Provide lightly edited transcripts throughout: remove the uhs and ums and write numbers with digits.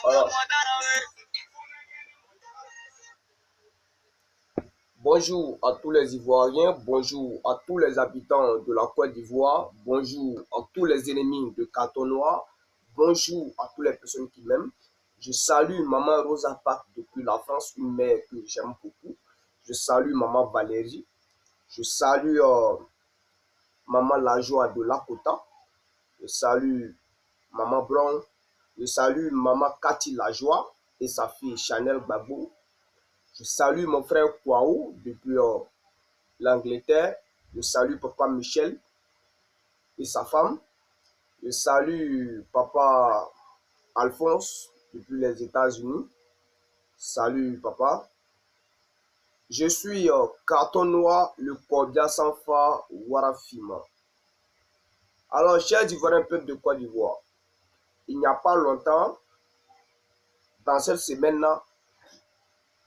Alors, bonjour à tous les Ivoiriens, bonjour à tous les habitants de la Côte d'Ivoire, bonjour à tous les ennemis de Carton Noir, bonjour à toutes les personnes qui m'aiment. Je salue Maman Rosa Parks depuis la France, une mère que j'aime beaucoup. Je salue Maman Valérie, je salue Maman Lajoie de Lakota, je salue Maman Brown, je salue Maman Cathy Lajoie et sa fille Chanel Babou. Je salue mon frère Kwao depuis l'Angleterre. Je salue Papa Michel et sa femme. Je salue Papa Alphonse depuis les États-Unis. Salut Papa. Je suis Carton Noir, le cordia sans phare Warafima. Alors, chers Ivoiriens, peuple de Côte d'Ivoire, il n'y a pas longtemps, dans cette semaine-là,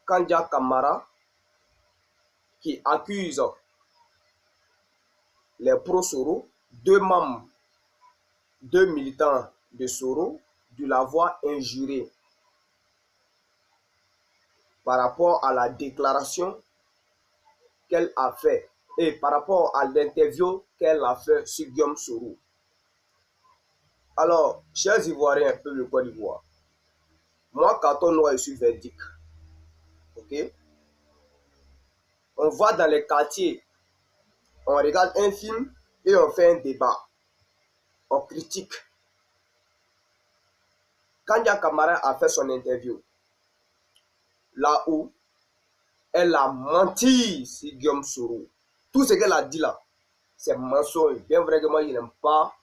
Kandia Kamara, qui accuse les pro-Soro, deux membres, deux militants de Soro, de l'avoir injuré par rapport à la déclaration qu'elle a fait et par rapport à l'interview qu'elle a fait sur Guillaume Soro. Alors, chers Ivoiriens, un peu de Côte d'Ivoire, moi, Carton Noir, je suis verdict. Ok? On va dans les quartiers, on regarde un film et on fait un débat. On critique. Kandia Kamara a fait son interview, là où elle a menti sur Guillaume Soro. Tout ce qu'elle a dit là, c'est mensonge. Bien vrai que moi, je n'aime pas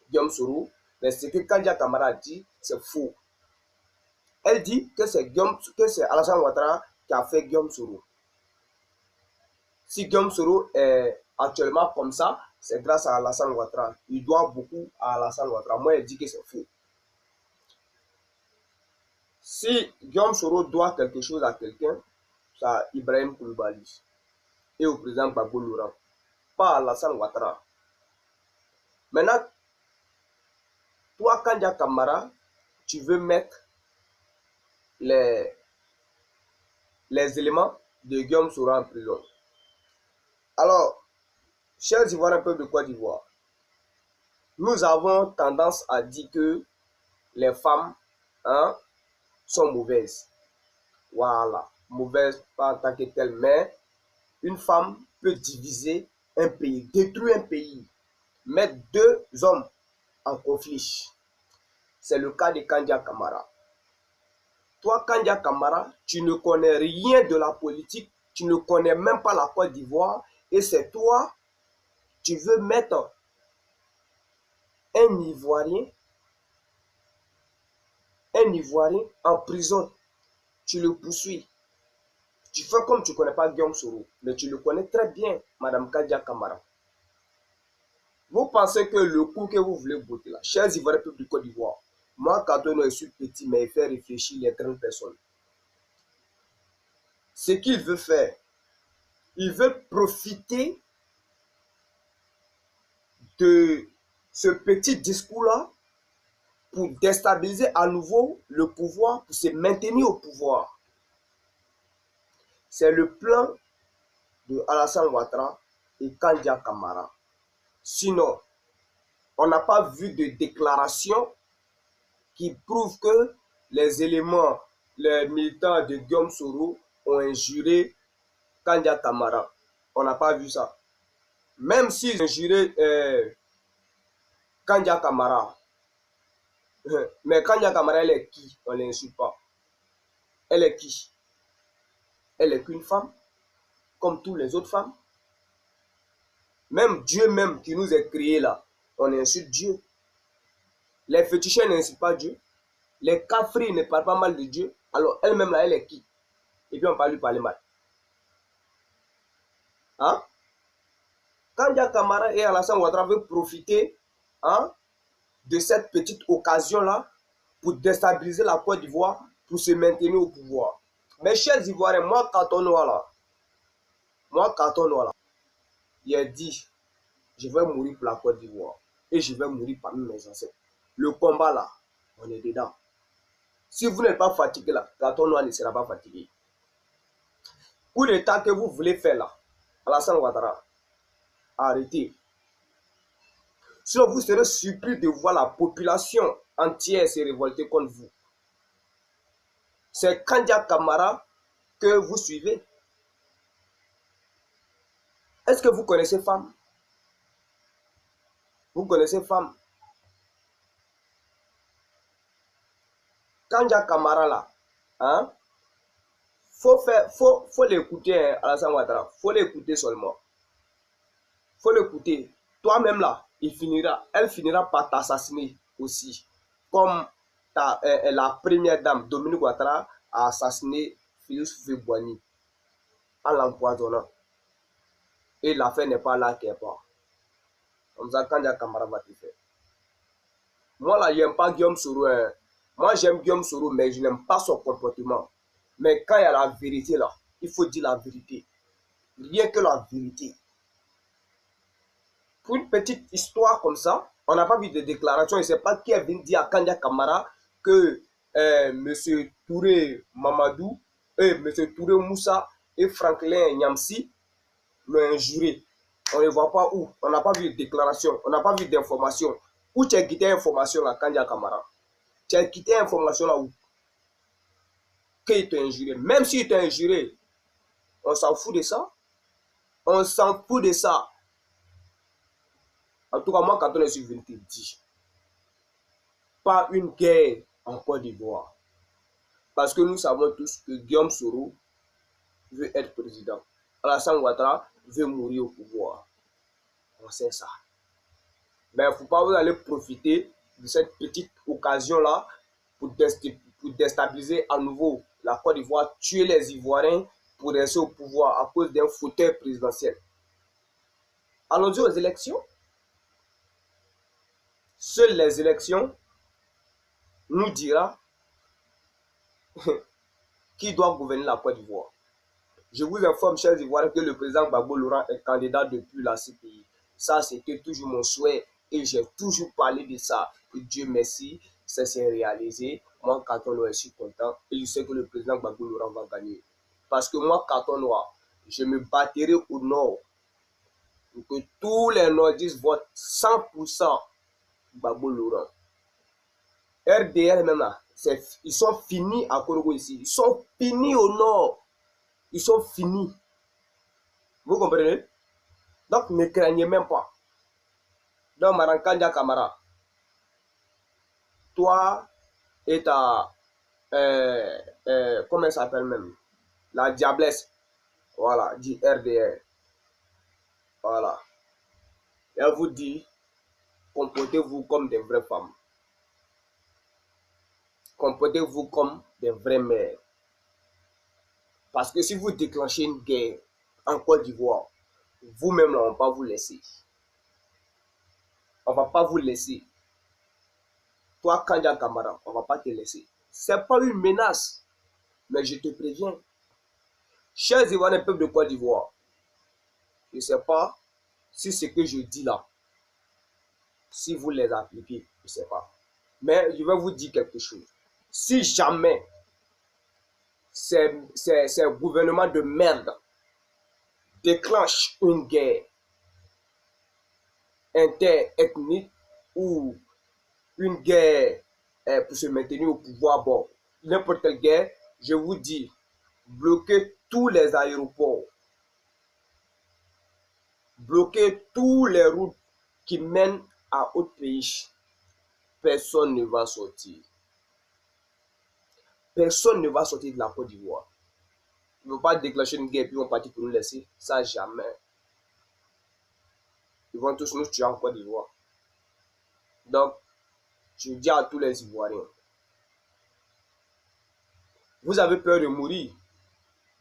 Guillaume Soro, mais ce que Kandia Kamara a dit, c'est faux. Elle dit que c'est Alassane Ouattara qui a fait Guillaume Soro. Si Guillaume Soro est actuellement comme ça, c'est grâce à Alassane Ouattara. Il doit beaucoup à Alassane Ouattara. Moi, elle dit que c'est faux. Si Guillaume Soro doit quelque chose à quelqu'un, c'est à Ibrahim Koulibaly et au président Gbagbo Laurent, pas à Alassane Ouattara. Maintenant, toi, Kandia Kamara, tu veux mettre les éléments de Guillaume Soro en prison. Alors, chers Ivoiriens, peuple de Côte d'Ivoire, nous avons tendance à dire que les femmes sont mauvaises. Voilà, mauvaises pas en tant que telles, mais une femme peut diviser un pays, détruire un pays, mettre deux hommes en conflit. C'est le cas de Kandia Kamara. Toi, Kandia Kamara, tu ne connais rien de la politique, tu ne connais même pas la Côte d'Ivoire, et c'est toi, tu veux mettre un Ivoirien en prison. Tu le poursuis. Tu fais comme tu ne connais pas Guillaume Soro, mais tu le connais très bien, Madame Kandia Kamara. Vous pensez que le coup que vous voulez voter là, chers Ivoiriens peuple du Côte d'Ivoire, moi, Carton Noir, je suis petit, mais il fait réfléchir les grandes personnes. Ce qu'il veut faire, il veut profiter de ce petit discours-là pour déstabiliser à nouveau le pouvoir, pour se maintenir au pouvoir. C'est le plan de Alassane Ouattara et Kandia Kamara. Sinon, on n'a pas vu de déclaration qui prouve que les éléments, les militants de Guillaume Soro ont injuré Kandia Kamara. On n'a pas vu ça. Même s'ils ont injuré Kandia Kamara, mais Kandia Kamara, elle est qui? On ne l'insulte pas. Elle est qui? Elle est qu'une femme, comme toutes les autres femmes. Même Dieu même qui nous a créés là, on insulte Dieu. Les féticheurs n'insultent pas Dieu. Les cafris ne parlent pas mal de Dieu. Alors elle-même là, elle est qui? Et puis on va lui parler mal. Hein? Kandia Kamara et Alassane Ouattara veulent profiter, hein, de cette petite occasion-là pour déstabiliser la Côte d'Ivoire, pour se maintenir au pouvoir. Mes chers Ivoiriens, moi, Carton Noir là, il a dit, je vais mourir pour la Côte d'Ivoire et je vais mourir parmi mes ancêtres. Le combat là, on est dedans. Si vous n'êtes pas fatigué là, Carton Noir ne sera pas fatigué. Coup d'état que vous voulez faire là, Alassane Ouattara, arrêtez. Sinon, vous serez surpris de voir la population entière se révolter contre vous. C'est Kandia Kamara que vous suivez. Est-ce que vous connaissez femme? Vous connaissez femme? Kandia Kamara là, hein? Faut l'écouter, hein, Alassane Ouattara. Faut l'écouter seulement. Faut l'écouter. Toi-même là, elle finira par t'assassiner aussi. Comme la première dame, Dominique Ouattara, a assassiné Félix Houphouët-Boigny en l'empoisonnant. Et l'affaire n'est pas là qu'elle part. Comme ça, Kandia Kamara va te faire. Moi là, j'aime pas Guillaume Soro. Hein. Moi, j'aime Guillaume Soro, mais je n'aime pas son comportement. Mais quand il y a la vérité là, il faut dire la vérité. Rien que la vérité. Pour une petite histoire comme ça, on n'a pas vu de déclaration. Je ne sais pas qui est venu dire à Kandia Kamara que M. Touré Mamadou, M. Touré Moussa et Franklin Nyamsi l'ont injuré. On ne voit pas où. On n'a pas vu de déclaration. On n'a pas vu d'information. Où tu as quitté l'information là, Kandia Kamara? Tu as quitté l'information là où? Qu'il t'a injuré. Même s'il t'a injuré, on s'en fout de ça. On s'en fout de ça. En tout cas, moi, quand on est sur 20, pas une guerre en Côte d'Ivoire. Parce que nous savons tous que Guillaume Soro veut être président. Alassane Ouattara veut mourir au pouvoir. On sait ça. Mais il ne faut pas vous aller profiter de cette petite occasion-là pour déstabiliser à nouveau la Côte d'Ivoire, tuer les Ivoiriens pour rester au pouvoir à cause d'un fauteuil présidentiel. Allons-y aux élections. Seules les élections nous dira qui doit gouverner la Côte d'Ivoire. Je vous informe, chers Ivoiriens, que le président Gbagbo Laurent est candidat depuis la CPI. Ça, c'était toujours mon souhait et j'ai toujours parlé de ça. Et Dieu merci, ça s'est réalisé. Moi, Carton Noir, je suis content et je sais que le président Gbagbo Laurent va gagner. Parce que moi, Carton Noir, je me battrai au nord pour que tous les nordistes votent 100% Gbagbo Laurent. RDR même là, ils sont finis à Korogo ici. Ils sont finis au nord. Ils sont finis. Vous comprenez? Donc ne craignez même pas. Donc Madame Kandia Kamara, toi et ta, comment elle s'appelle même? La diablesse, voilà, du RDR. Voilà. Elle vous dit, comportez-vous comme des vraies femmes. Comportez-vous comme des vraies mères. Parce que si vous déclenchez une guerre en Côte d'Ivoire, vous-même, on ne va pas vous laisser. On ne va pas vous laisser. Toi, Kandia Kamara, on ne va pas te laisser. Ce n'est pas une menace, mais je te préviens. Chers Ivoiriens, peuple de Côte d'Ivoire, je ne sais pas si ce que je dis là, si vous les appliquez, je ne sais pas. Mais je vais vous dire quelque chose. Si jamais ces gouvernements de merde déclenchent une guerre interethnique ou une guerre pour se maintenir au pouvoir, bon, n'importe quelle guerre, je vous dis, bloquer tous les aéroports, bloquer toutes les routes qui mènent à autre pays. Personne ne va sortir. Personne ne va sortir de la Côte d'Ivoire. Ils ne vont pas déclencher une guerre et puis ils vont partir pour nous laisser. Ça, jamais. Ils vont tous nous tuer en Côte d'Ivoire. Donc, je dis à tous les Ivoiriens, vous avez peur de mourir?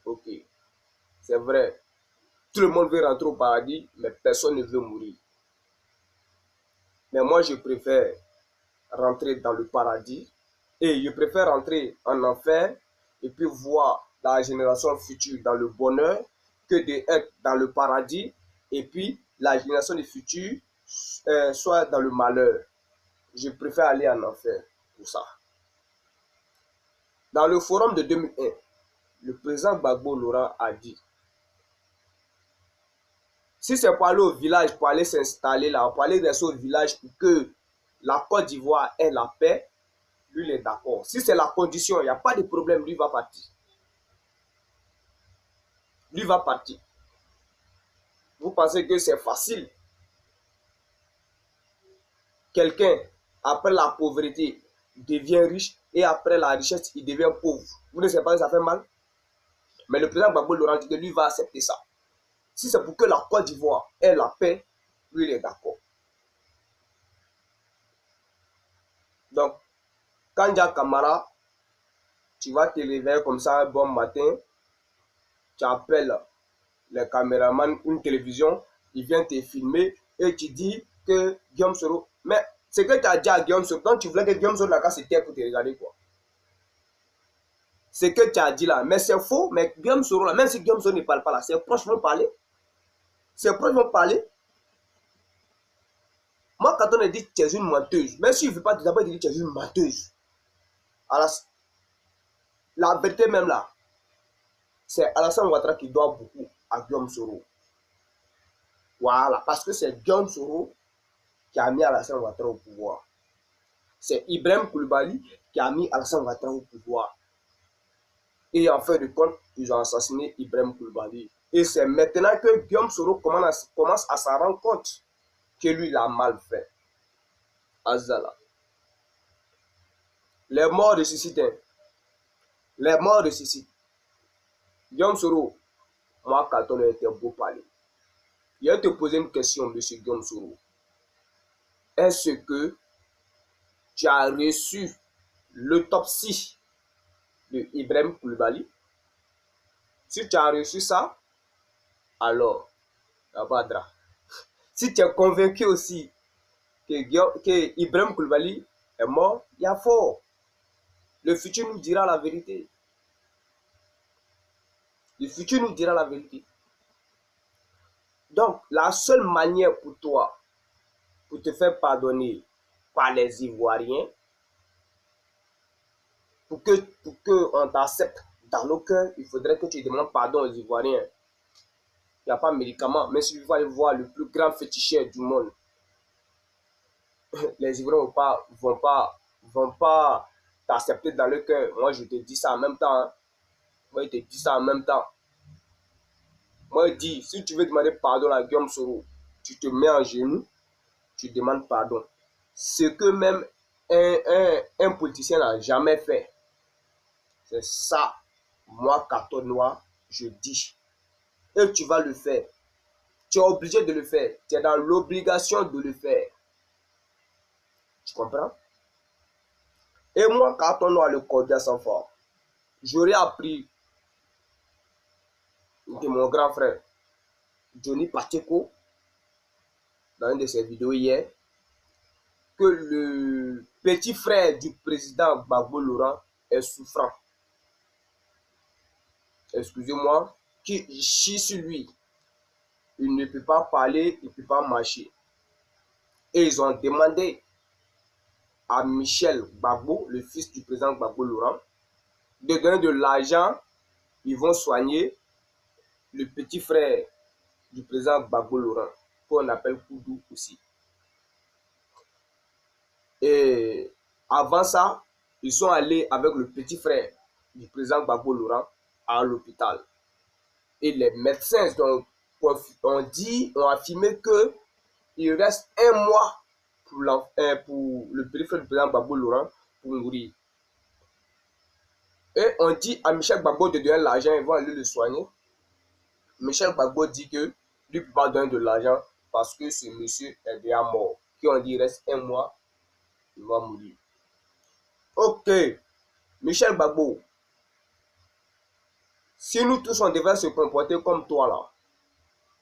Ok, c'est vrai. Tout le monde veut rentrer au paradis, mais personne ne veut mourir. Mais moi, je préfère rentrer dans le paradis et je préfère rentrer en enfer et puis voir la génération future dans le bonheur que d'être dans le paradis et puis la génération du futur soit dans le malheur. Je préfère aller en enfer pour ça. Dans le forum de 2001, le président Gbagbo Laurent a dit, si c'est pour aller au village, pour aller s'installer là, pour aller rester au village pour que la Côte d'Ivoire ait la paix, lui, il est d'accord. Si c'est la condition, il n'y a pas de problème, lui va partir. Lui va partir. Vous pensez que c'est facile? Quelqu'un, après la pauvreté, devient riche et après la richesse, il devient pauvre. Vous ne savez pas que ça fait mal? Mais le président Gbagbo Laurent dit que lui va accepter ça. Si c'est pour que la Côte d'Ivoire ait la paix, lui, il est d'accord. Donc, quand il y a Camara, tu vas te réveiller comme ça un bon matin, tu appelles les caméramans, une télévision, ils viennent te filmer et tu dis que Guillaume Soro. Mais ce que tu as dit à Guillaume Soro, donc tu voulais que Guillaume Soro la casse terre pour te regarder quoi. Ce que tu as dit là, mais c'est faux, mais Guillaume Soro là, même si Guillaume Soro ne parle pas là, ses proches vont parler. Ses proches vont parler. Moi, quand on a dit que tu es une menteuse, même si je ne veux pas d'abord dire que tu es une menteuse. Alors, la vérité même là, c'est Alassane Ouattara qui doit beaucoup à Guillaume Soro. Voilà, parce que c'est Guillaume Soro qui a mis Alassane Ouattara au pouvoir. C'est Ibrahim Koulibaly qui a mis Alassane Ouattara au pouvoir. Et en fin de compte, ils ont assassiné Ibrahim Koulibaly. Et c'est maintenant que Guillaume Soro commence à s'en rendre compte que lui, il a mal fait. Azala. Les morts ressuscitent. Les morts ressuscitent. Guillaume Soro, moi, quand on était beau parler, je vais te poser une question, monsieur Guillaume Soro. Est-ce que tu as reçu l'autopsie de Ibrahim Koulibaly? Si tu as reçu ça, alors, Abadra. Si tu es convaincu aussi que Ibrahim Koulibaly est mort, il y a fort. Le futur nous dira la vérité. Le futur nous dira la vérité. Donc, la seule manière pour toi, pour te faire pardonner par les Ivoiriens, pour que on t'accepte dans nos cœurs, il faudrait que tu demandes pardon aux Ivoiriens. Il n'y a pas de médicament. Mais si tu vas aller voir le plus grand féticheur du monde, les Ivoiriens vont pas t'accepter dans le cœur. Moi, je te dis ça en même temps. Hein. Moi, je te dis ça en même temps. Moi, je dis, si tu veux demander pardon à Guillaume Soro, tu te mets en genoux, tu demandes pardon. Ce que même un politicien n'a jamais fait. C'est ça, moi, carton noir, je dis. Et tu vas le faire. Tu es obligé de le faire. Tu es dans l'obligation de le faire. Tu comprends? Et moi, carton noir, le cordial sans fort, j'aurais appris de mon grand frère, Johnny Pacheco, dans une de ses vidéos hier, que le petit frère du président Gbagbo Laurent est souffrant. Excusez-moi, qui chie sur lui. Il ne peut pas parler, il ne peut pas marcher. Et ils ont demandé à Michel Gbagbo, le fils du président Gbagbo Laurent, de donner de l'argent. Ils vont soigner le petit frère du président Gbagbo Laurent, qu'on appelle Koudou aussi. Et avant ça, ils sont allés avec le petit frère du président Gbagbo Laurent à l'hôpital. Et les médecins ont affirmé que il reste un mois pour le petit frère du président Gbagbo Laurent pour mourir. Et on dit à Michel Gbagbo de donner l'argent, ils vont aller le soigner. Michel Gbagbo dit que lui ne peut pas donner de l'argent parce que ce monsieur est déjà mort. Qui on dit il reste un mois, il va mourir. Ok, Michel Gbagbo, si nous tous on devait se comporter comme toi là,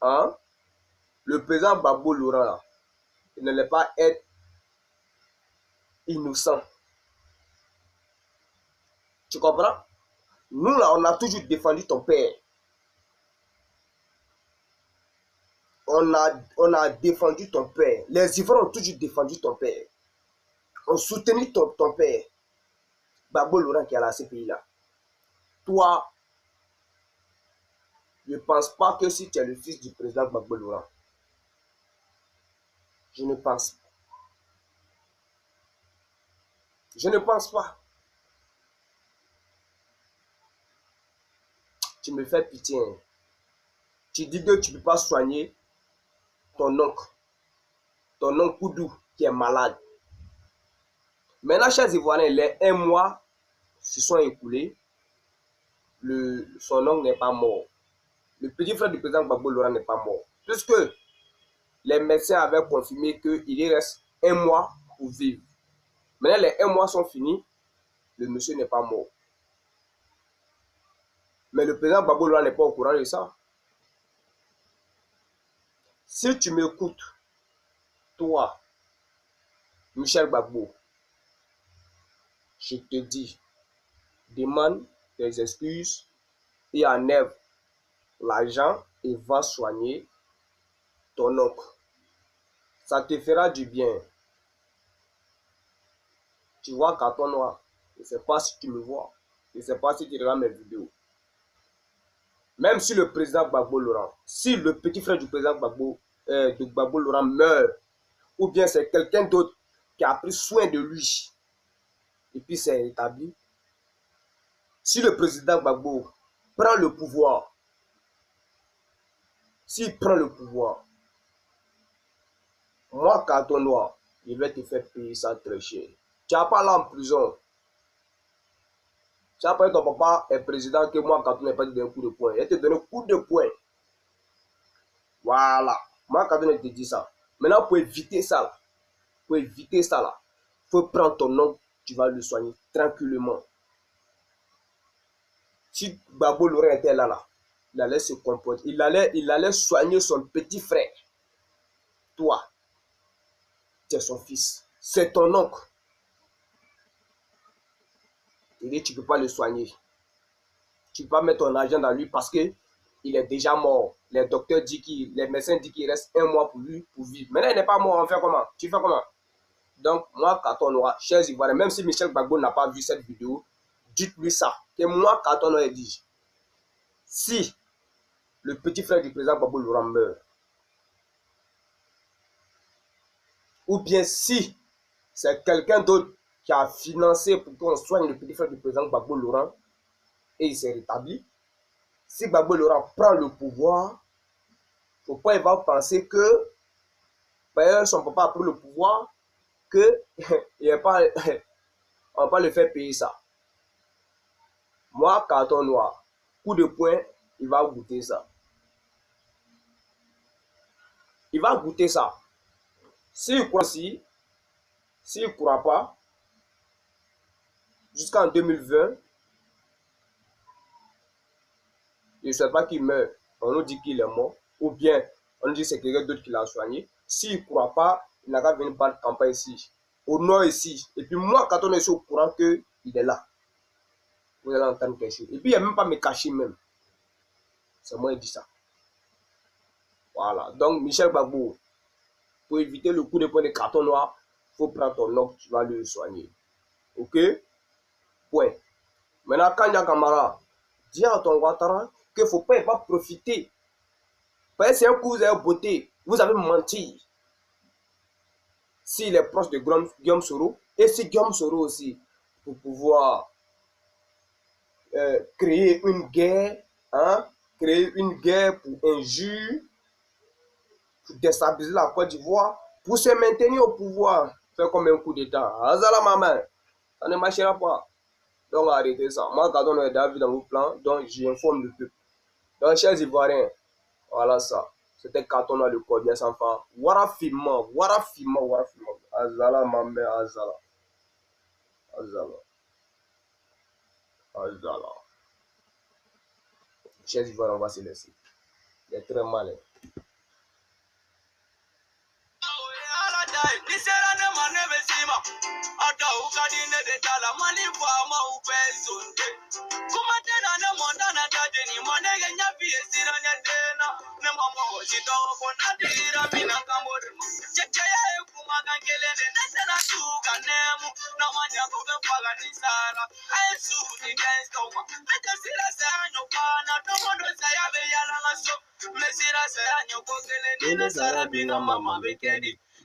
hein, le président Gbagbo Laurent là, il n'allait pas être innocent. Tu comprends? Nous là, on a toujours défendu ton père. On a défendu ton père. Les Ivoiriens ont toujours défendu ton père. On soutenu ton père. Gbagbo Laurent qui est à la CPI là. Toi, je ne pense pas que si tu es le fils du président Gbagbo Laurent, je ne pense pas. Je ne pense pas. Tu me fais pitié. Hein. Tu dis que tu ne peux pas soigner ton oncle Koudou qui est malade. Maintenant, chers Ivoiriens, les 1 mois se sont écoulés. Son oncle n'est pas mort. Le petit frère du président Gbagbo Laurent n'est pas mort. Puisque les médecins avaient confirmé qu'il reste 1 mois pour vivre. Maintenant, les 1 mois sont finis. Le monsieur n'est pas mort. Mais le président Gbagbo Laurent n'est pas au courant de ça. Si tu m'écoutes, toi, Michel Gbagbo, je te dis, demande tes excuses et enlève l'argent et va soigner ton oncle. Ça te fera du bien. Tu vois carton noir. Je ne sais pas si tu me vois. Je ne sais pas si tu regardes mes vidéos. Même si le président Gbagbo Laurent, si le petit frère du président Gbagbo Laurent meurt, ou bien c'est quelqu'un d'autre qui a pris soin de lui, et puis c'est établi, si le président Gbagbo prend le pouvoir, s'il prend le pouvoir, moi, carton noir, je vais te faire payer ça très cher. Tu n'as pas là en prison. Tu n'as pas dit ton papa est président que moi, carton n'ai pas te donné un coup de poing. Il te donné un coup de poing. Voilà. Moi, carton te dit ça. Maintenant, pour éviter ça, là, il faut prendre ton nom, tu vas le soigner tranquillement. Si Gbagbo Laurent était là, il allait se comporter. Il allait soigner son petit frère. Toi, tu es son fils. C'est ton oncle. Et tu ne peux pas le soigner. Tu ne peux pas mettre ton argent dans lui parce qu'il est déjà mort. Les médecins disent qu'il reste 1 mois pour lui pour vivre. Maintenant, il n'est pas mort. On fait comment? Tu fais comment? Donc, moi, carton noir, chers Ivoiriens, même si Michel Gbagbo n'a pas vu cette vidéo, dites-lui ça. Que moi, carton noir, dit, si le petit frère du président Gbagbo Laurent meurt, ou bien si c'est quelqu'un d'autre qui a financé pour qu'on soigne le petit frère du président Gbagbo Laurent et il s'est rétabli, si Gbagbo Laurent prend le pouvoir, il ne faut pas il va penser que son papa a pris le pouvoir, que on ne va pas le faire payer ça. Moi, carton noir, coup de poing, il va goûter ça. Il va goûter ça. S'il croit s'il ne croit pas, jusqu'en 2020, je ne sais pas qu'il meurt. On nous dit qu'il est mort. Ou bien, on nous dit que c'est quelqu'un d'autre qui l'a soigné. S'il ne croit pas, il n'a qu'à venir faire une campagne ici. Au nord ici. Et puis moi, quand on est au courant qu'il est là, vous allez entendre quelque chose. Et puis, il n'y a même pas me cacher même. C'est moi qui dis ça. Voilà. Donc, Michel Gbagbo, pour éviter le coup de poing de carton noir, il faut prendre ton oncle, tu vas le soigner. Ok? Point. Maintenant, quand il y a Kamara, dis à ton Ouattara qu'il ne faut pas profiter. Parce que c'est un coup, vous avez beauté. Vous avez menti. S'il est proche de Guillaume Soro, et si Guillaume Soro aussi, pour pouvoir créer une guerre, hein, créer une guerre pour injure, pour déstabiliser la Côte d'Ivoire, pour se maintenir au pouvoir, faire comme un coup d'État. Azala maman, ça ne marchera pas. Donc arrêtez ça. Moi, quand on est David dans vos plans, donc j'informe le peuple. Donc, chers Ivoiriens, voilà ça. C'était Katona le Cordien sans fin. Warafima. Azala maman, Azala. Azala. Azala. Chers Ivoiriens, on va se laisser. Il est très malin.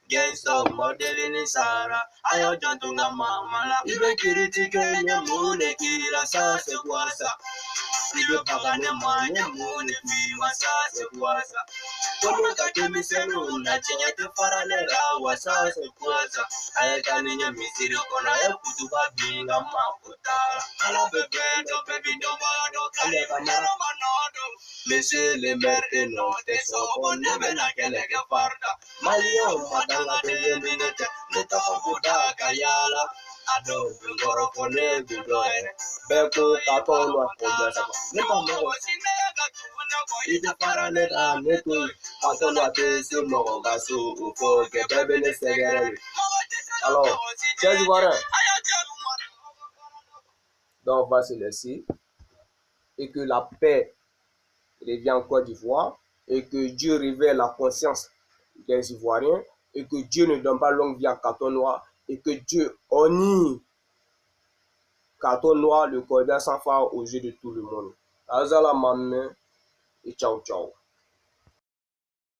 Gangsta modeli ni Sara, ayo jantunga mama la. Ibe kiritike nyamune kila saa se kwasa. Ibe pagane manye mune fiwa saa se kwasa. Kono kakemi senu na chenye tefarane rawa saa se kwasa. Ayekani nye misiri kona ya kutuba binga makutara. Ala bebedo baby domado kale kamara manodo. Monsieur le maire et non te sobo nebe na kelege farda. Malio madanga beye minete neta kubuda kayala. Ado ngoro kone gudoere. Beko katolwa konya sama. Nema mogo. Ida parane da neto. Katolwa tese mogo gasu ufo ke bebe ne segere. Alors, chers Ivoiriens, donc on va se laisser et que la paix revient en Côte d'Ivoire et que Dieu révèle la conscience des Ivoiriens et que Dieu ne donne pas longue vie à Carton Noir et que Dieu honore Carton Noir, le Cordien sans phare aux yeux de tout le monde. Azala maman et ciao ciao.